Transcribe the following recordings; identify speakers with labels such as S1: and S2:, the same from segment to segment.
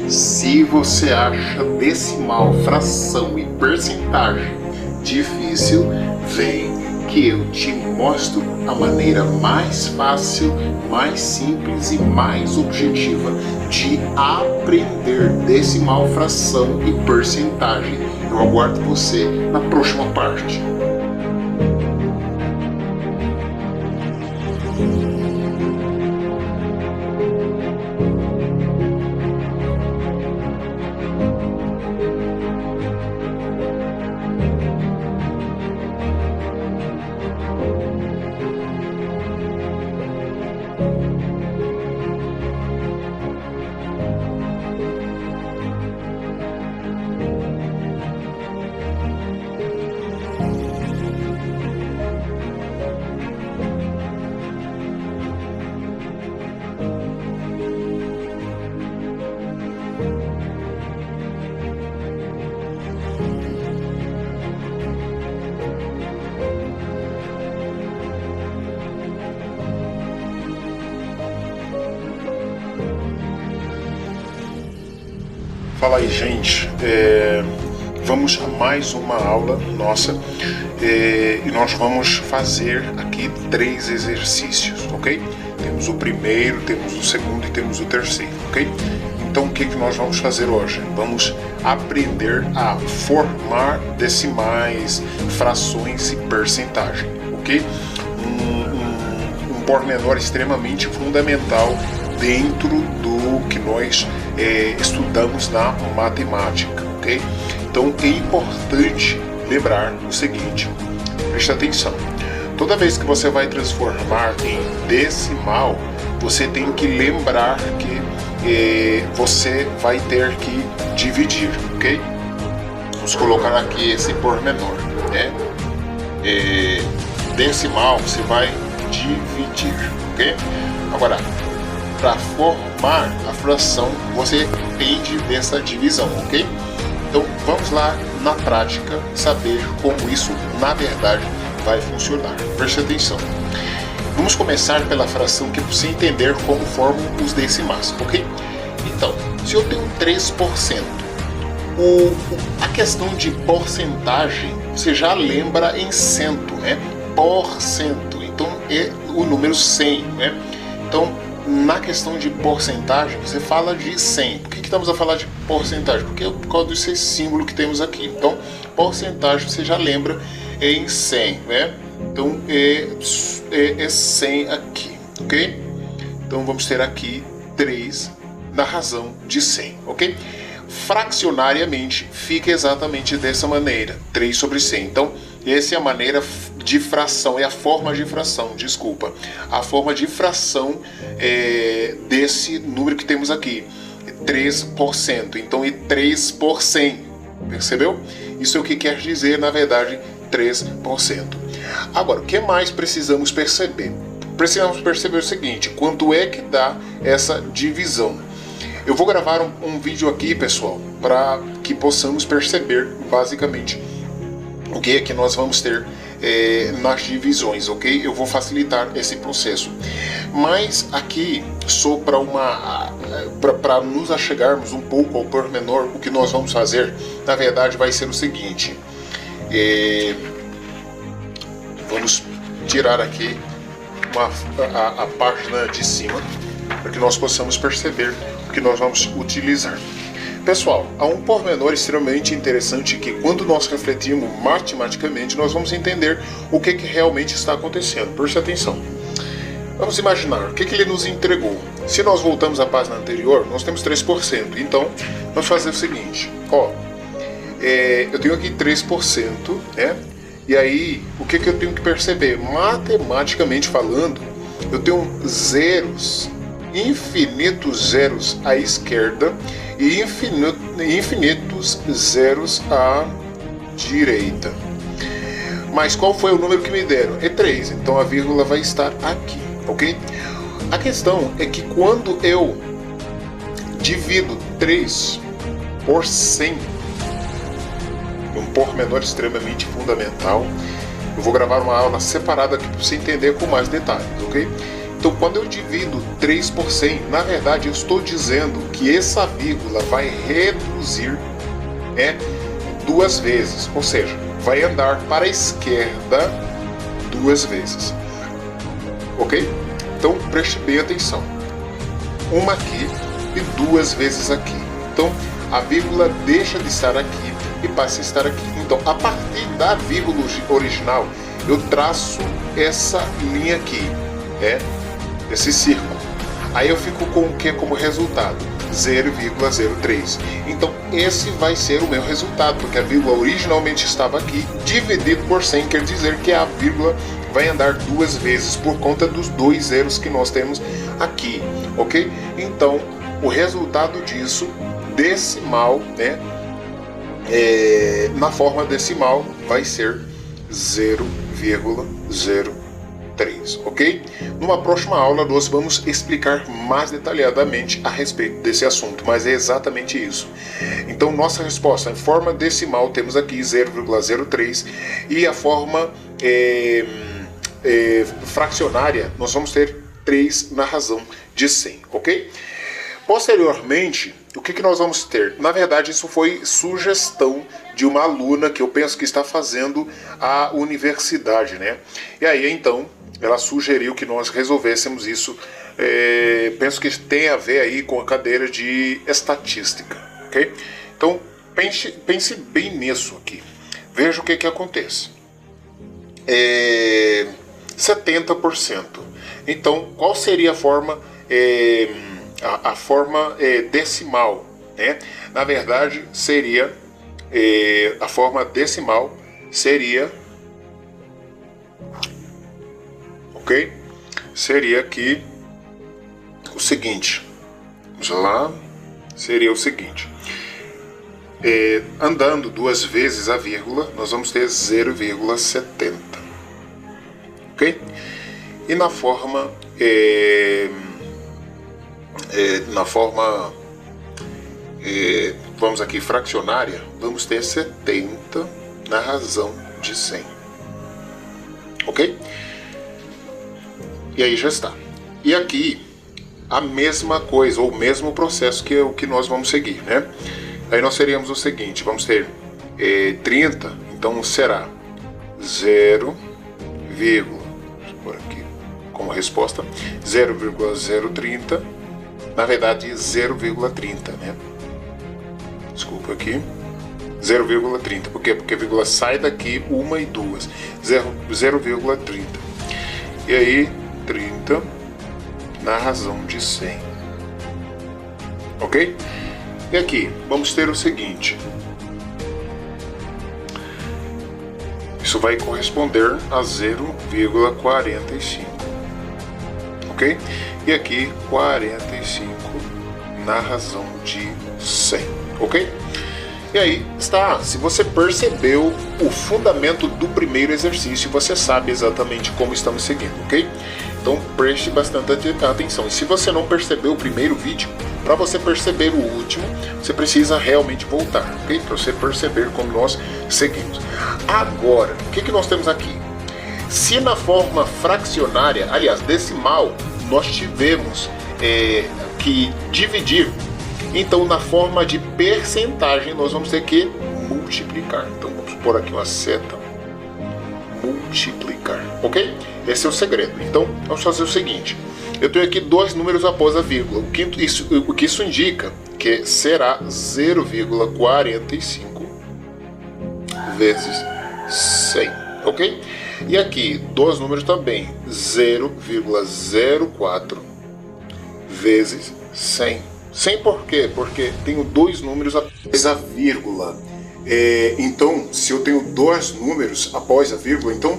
S1: Se você acha decimal, fração e percentagem difícil, vem que eu te mostro a maneira mais fácil, mais simples e mais objetiva de aprender decimal, fração e percentagem. Eu aguardo você na próxima parte. Fala aí, gente, vamos a mais uma aula nossa e nós vamos fazer aqui 3 exercícios, ok? Temos o primeiro, temos o segundo e temos o terceiro, ok? Então o que nós vamos fazer hoje? Vamos aprender a formar decimais, frações e percentagem, ok? Um pormenor extremamente fundamental dentro do que nós estudamos na matemática, ok? Então é importante lembrar o seguinte, preste atenção, toda vez que você vai transformar em decimal, você tem que lembrar que você vai ter que dividir, ok? Vamos colocar aqui esse pormenor, né? Decimal você vai dividir, ok? Agora, para formar a fração, você depende dessa divisão, ok? Então vamos lá na prática saber como isso na verdade vai funcionar. Preste atenção. Vamos começar pela fração que é para você entender como formam os decimais, ok? Então, se eu tenho 3%, a questão de porcentagem você já lembra em cento, né? Porcento. Então é o número 100, né? Então na questão de porcentagem, você fala de 100. Por que estamos a falar de porcentagem? Porque é por causa desse símbolo que temos aqui. Então, porcentagem você já lembra em 100, né? Então, é 100 aqui, ok? Então, vamos ter aqui 3 na razão de 100, ok? Fraccionariamente, fica exatamente dessa maneira, 3 sobre 100. Então, essa é a maneira de fração, é a forma de fração, desculpa. A forma de fração desse número que temos aqui, 3%. Então, é 3 por 100, percebeu? Isso é o que quer dizer, na verdade, 3%. Agora, o que mais precisamos perceber? Precisamos perceber o seguinte, quanto é que dá essa divisão? Eu vou gravar um vídeo aqui, pessoal, para que possamos perceber, basicamente, o que é que nós vamos ter nas divisões, ok? Eu vou facilitar esse processo. Mas aqui, só para nos achegarmos um pouco ao pormenor, o que nós vamos fazer, na verdade, vai ser o seguinte. Vamos tirar aqui a página de cima, para que nós possamos perceber o que nós vamos utilizar. Pessoal, há um pormenor extremamente interessante que quando nós refletirmos matematicamente, nós vamos entender o que realmente está acontecendo. Preste atenção. Vamos imaginar o que ele nos entregou. Se nós voltamos à página anterior, nós temos 3%. Então, vamos fazer o seguinte. Eu tenho aqui 3%, né? E aí, o que eu tenho que perceber? Matematicamente falando, eu tenho zeros, infinitos zeros à esquerda e infinitos zeros à direita. Mas qual foi o número que me deram? É 3, então a vírgula vai estar aqui, ok? A questão é que quando eu divido 3 por 100, um pormenor extremamente fundamental, eu vou gravar uma aula separada aqui para você entender com mais detalhes, ok? Então, quando eu divido 3 por 100, na verdade eu estou dizendo que essa vírgula vai reduzir duas vezes, ou seja, vai andar para a esquerda duas vezes. Ok? Então, preste bem atenção. Uma aqui e duas vezes aqui. Então, a vírgula deixa de estar aqui e passa a estar aqui. Então, a partir da vírgula original, eu traço essa linha aqui, esse círculo. Aí eu fico com o que como resultado? 0,03. Então, esse vai ser o meu resultado, porque a vírgula originalmente estava aqui, dividido por 100 quer dizer que a vírgula vai andar duas vezes por conta dos dois zeros que nós temos aqui, ok? Então, o resultado disso, decimal, na forma decimal, vai ser 0,03, ok? Numa próxima aula nós vamos explicar mais detalhadamente a respeito desse assunto, mas é exatamente isso. Então, nossa resposta em forma decimal temos aqui 0,03 e a forma fracionária nós vamos ter 3 na razão de 100, ok? Posteriormente, o que nós vamos ter? Na verdade, isso foi sugestão de uma aluna que eu penso que está fazendo a universidade, né? E aí, então, ela sugeriu que nós resolvêssemos isso. Penso que tem a ver aí com a cadeira de estatística, ok? Então, pense bem nisso aqui. Veja o que acontece. 70%. Então, qual seria a forma... a forma decimal, né? Na verdade, seria a forma decimal seria, ok? Seria aqui o seguinte, vamos lá, seria o seguinte, andando duas vezes a vírgula, nós vamos ter 0,70, ok? E na forma vamos aqui, fracionária, vamos ter 70 na razão de 100. Ok? E aí já está. E aqui, a mesma coisa, ou o mesmo processo que é o que nós vamos seguir, né? Aí nós teríamos o seguinte, vamos ter 30, então será 0, por aqui como resposta, 0,030, na verdade 0,30, né? Desculpa aqui, 0,30, por quê? Porque a vírgula sai daqui uma e duas, 0,30, e aí 30 na razão de 100, ok? E aqui vamos ter o seguinte, isso vai corresponder a 0,45, ok? E aqui 45 na razão de 100, ok? E aí está, se você percebeu o fundamento do primeiro exercício, você sabe exatamente como estamos seguindo, ok? Então preste bastante atenção. E se você não percebeu o primeiro vídeo, para você perceber o último, você precisa realmente voltar, ok? Para você perceber como nós seguimos. Agora, o que nós temos aqui? Se na forma fracionária, aliás, decimal, nós tivemos que dividir, então na forma de percentagem nós vamos ter que multiplicar. Então vamos pôr aqui uma seta, multiplicar, ok? Esse é o segredo. Então vamos fazer o seguinte, eu tenho aqui dois números após a vírgula, o que isso indica que será 0,45 vezes 100, ok? E aqui, dois números também, 0,04 vezes 100. 100 por quê? Porque tenho dois números após a vírgula. Então, se eu tenho dois números após a vírgula, então,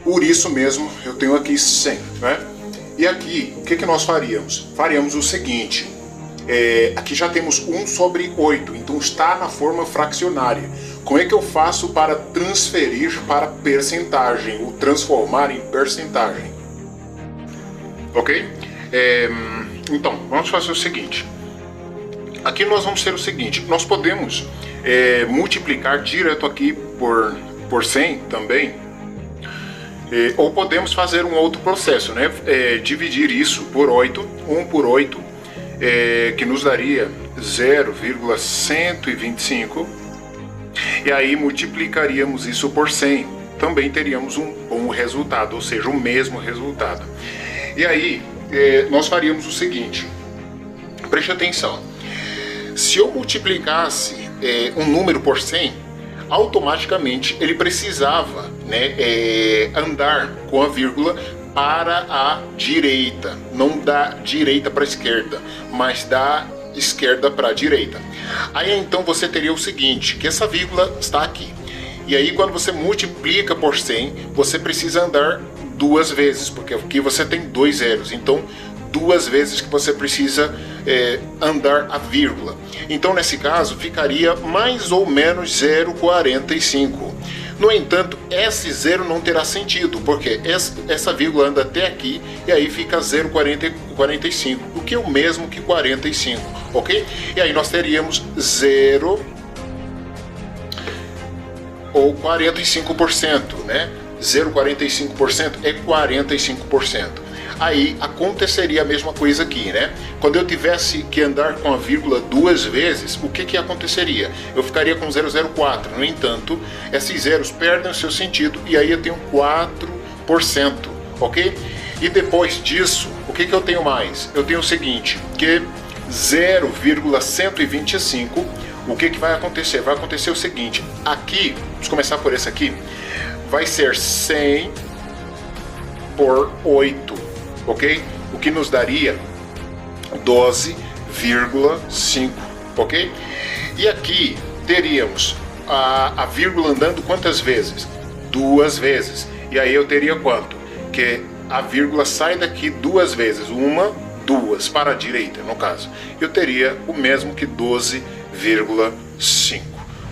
S1: por isso mesmo, eu tenho aqui 100, né? E aqui, o que nós faríamos? Faríamos o seguinte, aqui já temos 1 sobre 8, então está na forma fracionária. Como é que eu faço para transferir para percentagem, ou transformar em percentagem? Ok? Então, vamos fazer o seguinte. Aqui nós vamos ter o seguinte, nós podemos multiplicar direto aqui por 100 também. Ou podemos fazer um outro processo, né? Dividir isso por 8, 1 por 8, que nos daria 0,125, e aí multiplicaríamos isso por 100, também teríamos um bom resultado, ou seja, o mesmo resultado. E aí nós faríamos o seguinte, preste atenção, se eu multiplicasse um número por 100, automaticamente ele precisava, né, andar com a vírgula para a direita, não da direita para a esquerda, mas da esquerda para a direita. Aí então você teria o seguinte, que essa vírgula está aqui, e aí quando você multiplica por 100, você precisa andar duas vezes, porque aqui você tem 2 zeros, então duas vezes que você precisa andar a vírgula. Então nesse caso ficaria mais ou menos 0,45. No entanto, esse zero não terá sentido, porque essa vírgula anda até aqui e aí fica 0,45, o que é o mesmo que 45, ok? E aí nós teríamos 0 ou 45%, né? 0,45% é 45%. Aí aconteceria a mesma coisa aqui, né? Quando eu tivesse que andar com a vírgula duas vezes, o que aconteceria? Eu ficaria com 0,04. No entanto, esses zeros perdem o seu sentido e aí eu tenho 4%, ok? E depois disso, o que eu tenho mais? Eu tenho o seguinte, que 0,125, o que vai acontecer? Vai acontecer o seguinte, aqui, vamos começar por esse aqui, vai ser 100 por 8. Ok? O que nos daria 12,5, ok? E aqui teríamos a vírgula andando quantas vezes? Duas vezes. E aí eu teria quanto? Que a vírgula sai daqui duas vezes, uma, duas, para a direita no caso. Eu teria o mesmo que 12,5,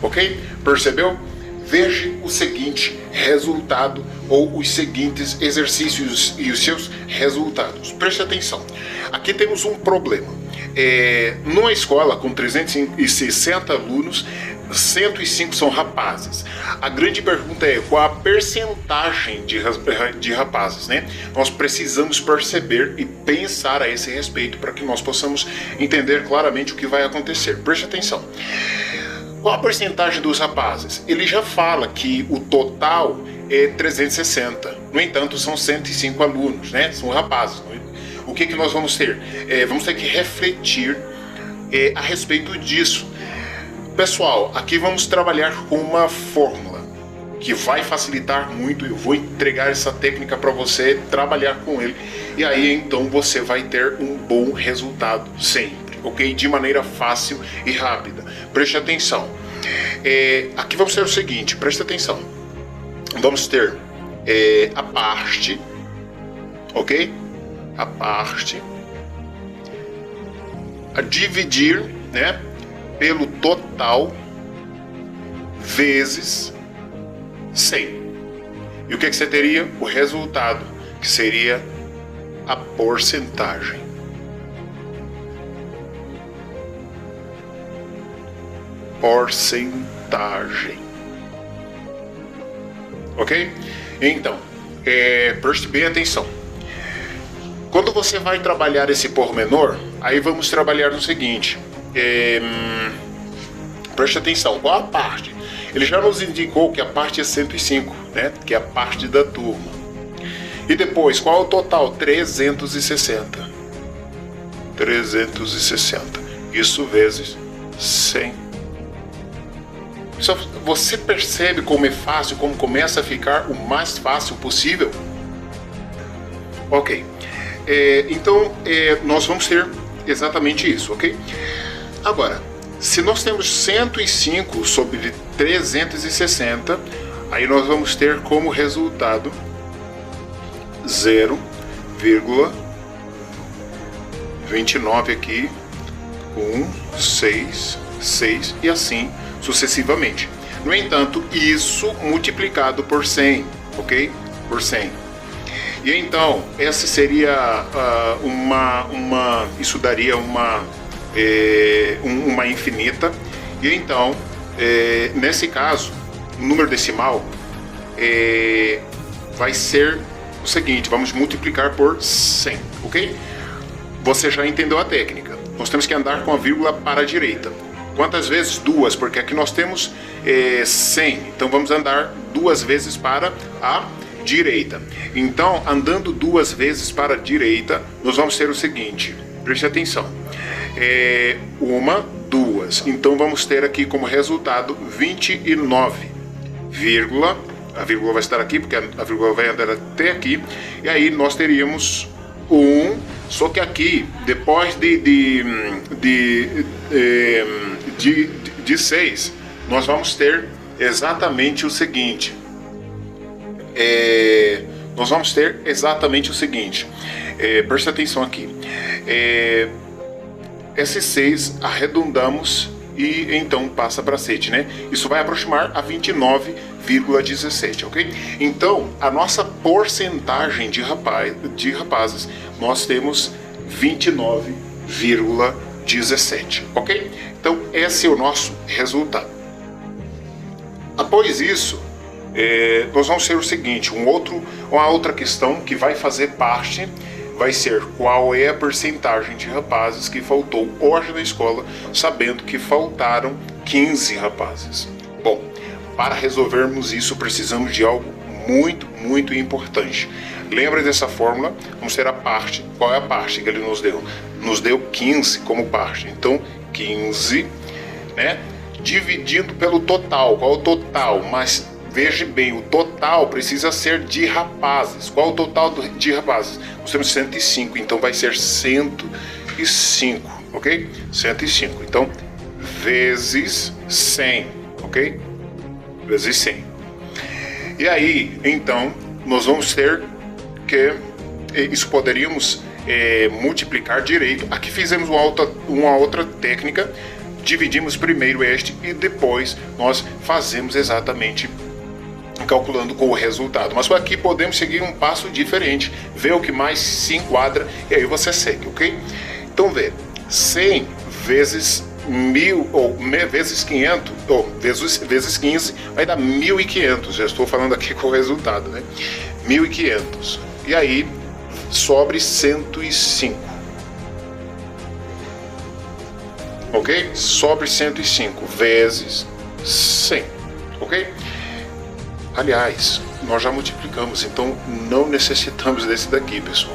S1: ok? Percebeu? Veja o seguinte resultado ou os seguintes exercícios e os seus resultados. Preste atenção. Aqui temos um problema. Numa escola com 360 alunos, 105 são rapazes. A grande pergunta é qual a percentagem de rapazes, né? Nós precisamos perceber e pensar a esse respeito para que nós possamos entender claramente o que vai acontecer. Preste atenção. Qual a porcentagem dos rapazes? Ele já fala que o total é 360. No entanto, são 105 alunos, né? São rapazes. O que nós vamos ter? Vamos ter que refletir a respeito disso. Pessoal, aqui vamos trabalhar com uma fórmula que vai facilitar muito. Eu vou entregar essa técnica para você trabalhar com ele. E aí, então, você vai ter um bom resultado sempre. Ok? De maneira fácil e rápida. Preste atenção. Aqui vamos ter o seguinte, preste atenção. Vamos ter a parte, ok? A parte a dividir, né, pelo total vezes 100. E o que você teria? O resultado, que seria a porcentagem. Porcentagem. Ok? Então, preste bem atenção. Quando você vai trabalhar esse pormenor, aí vamos trabalhar no seguinte. Preste atenção, qual a parte? Ele já nos indicou que a parte é 105, né? Que é a parte da turma. E depois, qual é o total? 360. 360. Isso vezes 100. Você percebe como é fácil, como começa a ficar o mais fácil possível? Ok. Então, nós vamos ter exatamente isso, ok? Agora, se nós temos 105 sobre 360, aí nós vamos ter como resultado 0,29 aqui, 1, 6, 6 e assim sucessivamente. No entanto, isso multiplicado por 100, ok? Por 100. E então, essa seria isso daria uma infinita. E então, nesse caso, o número decimal, vai ser o seguinte, vamos multiplicar por 100, ok? Você já entendeu a técnica. Nós temos que andar com a vírgula para a direita. Quantas vezes? 2, porque aqui nós temos 100. Então vamos andar 2 vezes para a direita. Então, andando 2 vezes para a direita, nós vamos ter o seguinte. Preste atenção. 1, 2. Então vamos ter aqui como resultado 29, a vírgula vai estar aqui, porque a vírgula vai andar até aqui. E aí nós teríamos 1, só que aqui, depois de 6, nós vamos ter exatamente o seguinte. Preste atenção aqui. Esse 6 arredondamos e então passa para 7, né? Isso vai aproximar a 29,17, ok? Então, a nossa porcentagem de rapazes, nós temos 29,17, ok? Então, esse é o nosso resultado. Após isso, nós vamos ter o seguinte, uma outra questão que vai fazer parte, vai ser qual é a percentagem de rapazes que faltou hoje na escola, sabendo que faltaram 15 rapazes. Bom, para resolvermos isso, precisamos de algo muito, muito importante. Lembra dessa fórmula? Vamos ter a parte. Qual é a parte que ele nos deu? Nos deu 15 como parte. Então, 15, né? Dividindo pelo total. Qual é o total? Mas veja bem, o total precisa ser de rapazes. Qual é o total de rapazes? Nós temos 105, então vai ser 105, ok? 105. Então, vezes 100, ok? Vezes 100. E aí, então, nós vamos ter que isso poderíamos multiplicar direito. Aqui fizemos uma outra técnica. Dividimos primeiro este e depois nós fazemos exatamente calculando com o resultado. Mas aqui podemos seguir um passo diferente, ver o que mais se enquadra e aí você segue, ok? Então vê, 100 vezes 1000 ou vezes 500 ou vezes 15 vai dar 1500. Já estou falando aqui com o resultado, né? 1500. E aí sobre 105. Ok? Sobre 105 vezes 100. Ok? Aliás, nós já multiplicamos, então não necessitamos desse daqui, pessoal.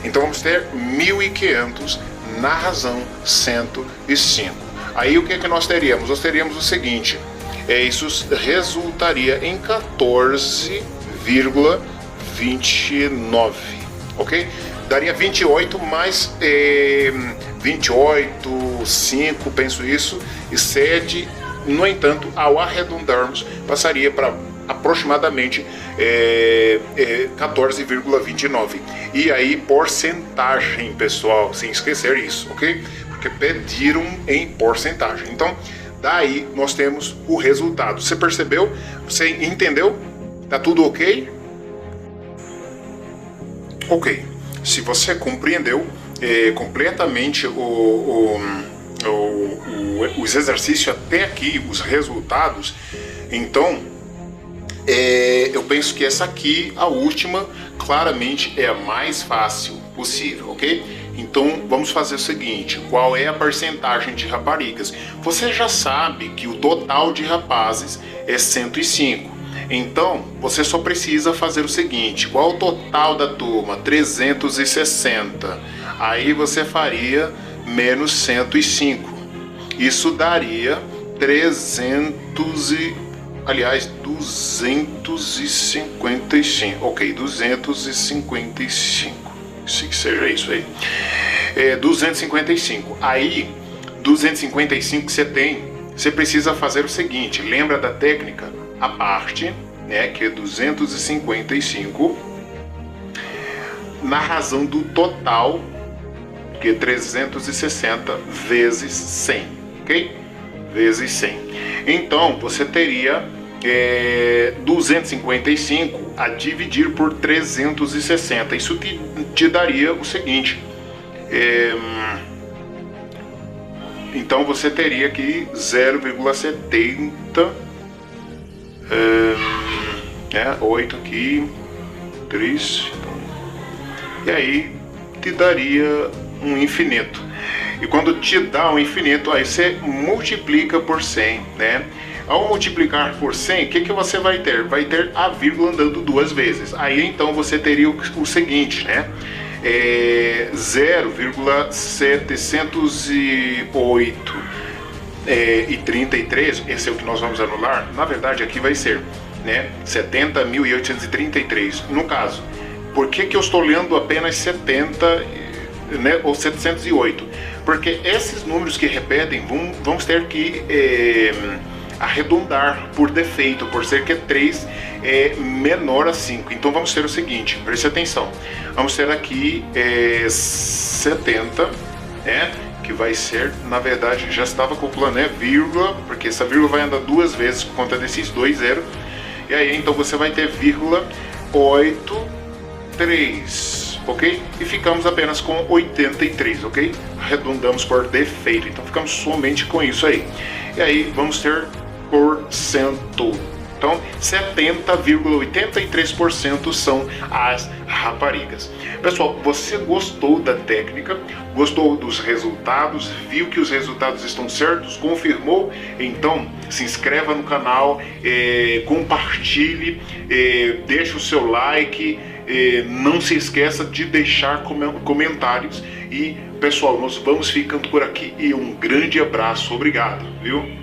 S1: Então vamos ter 1500 na razão 105. Aí o que é que nós teríamos? Nós teríamos o seguinte, isso resultaria em 14,29, ok? Daria 28 mais 28,5, penso isso, e 7, no entanto, ao arredondarmos, passaria para aproximadamente 14,29. E aí, porcentagem, pessoal, sem esquecer isso, ok? Porque pediram em porcentagem. Então, daí nós temos o resultado. Você percebeu? Você entendeu? Tá tudo ok? Ok. Se você compreendeu completamente os exercícios até aqui, os resultados, então eu penso que essa aqui, a última, claramente é a mais fácil possível, ok? Então vamos fazer o seguinte, qual é a porcentagem de raparigas? Você já sabe que o total de rapazes é 105. Então, você só precisa fazer o seguinte, qual é o total da turma? 360. Aí você faria menos 105. Isso daria 255. Ok, 255. Se que seja isso aí. 255. Aí, 255 que você tem, você precisa fazer o seguinte, lembra da técnica? A parte, né, que é 255, na razão do total, que é 360 vezes 100, ok? Vezes 100. Então, você teria 255 a dividir por 360. Isso te daria o seguinte, então você teria aqui 0,70, 8 aqui, 53, e aí te daria um infinito. E quando te dá um infinito, aí você multiplica por 100, né? Ao multiplicar por 100, o que você vai ter? Vai ter a vírgula andando duas vezes. Aí então você teria o seguinte, né? 0,708 e 33, esse é o que nós vamos anular. Na verdade aqui vai ser, né, 70.833. No caso, por que eu estou lendo apenas 70, né, ou 708? Porque esses números que repetem vamos ter que arredondar por defeito, por ser que 3 é menor a 5. Então vamos ter o seguinte, preste atenção. Vamos ter aqui 70, né? Que vai ser, na verdade, já estava calculando, né? Vírgula, porque essa vírgula vai andar duas vezes por conta desses dois zeros. E aí então você vai ter vírgula 83, ok? E ficamos apenas com 83, ok? Arredondamos por defeito, então ficamos somente com isso aí. E aí vamos ter porcento. Então 70,83% são as raparigas. Pessoal, você gostou da técnica? Gostou dos resultados? Viu que os resultados estão certos? Confirmou? Então se inscreva no canal, compartilhe, deixe o seu like, não se esqueça de deixar comentários. E pessoal, nós vamos ficando por aqui e um grande abraço, obrigado, viu?